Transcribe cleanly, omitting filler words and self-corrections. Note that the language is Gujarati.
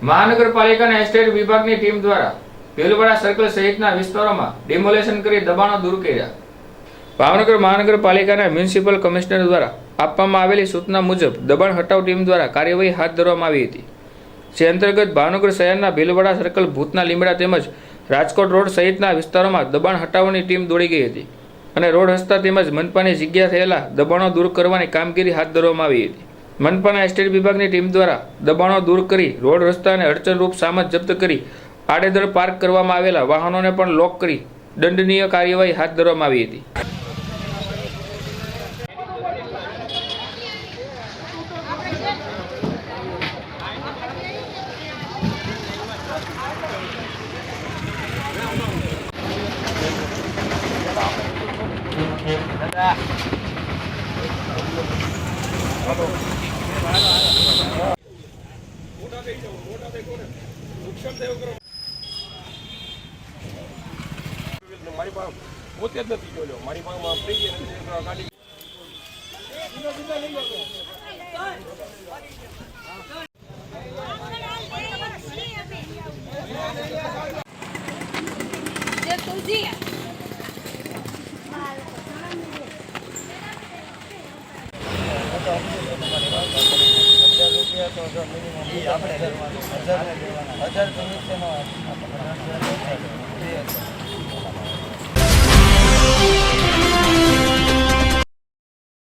મહાનગરપાલિકાના એસ્ટેટ વિભાગની ટીમ દ્વારા ભીલવાડા સર્કલ સહિતના વિસ્તારોમાં ડિમોલેશન કરી દબાણો દૂર કર્યા। ભાવનગર મહાનગરપાલિકાના મ્યુનિસિપલ કમિશનર દ્વારા આપવામાં આવેલી સૂચના મુજબ દબાણ હટાવ ટીમ દ્વારા કાર્યવાહી હાથ ધરવામાં આવી હતી, જે અંતર્ગત ભાવનગર શહેરના ભીલવાડા સર્કલ, ભૂતના લીમડા તેમજ રાજકોટ રોડ સહિતના વિસ્તારોમાં દબાણ હટાવવાની ટીમ દોડી ગઈ હતી અને રોડ રસ્તા તેમજ મનપાની જગ્યા થયેલા દબાણો દૂર કરવાની કામગીરી હાથ ધરવામાં આવી હતી। મનપાના એસ્ટેટ વિભાગની ટીમ દ્વારા દબાણો દૂર કરી રોડ રસ્તા અને અડચણરૂપ સામાન જપ્ત કરી આડેધડ પાર્ક કરવામાં આવેલા વાહનોને પણ લોક કરી દંડનીય કાર્યવાહી હાથ ધરવામાં આવી હતી। મારી પાસે પોતે જ નથી જોયો, મારી પાસે ફ્રી ગાડી ₹1000 તો નીચેનો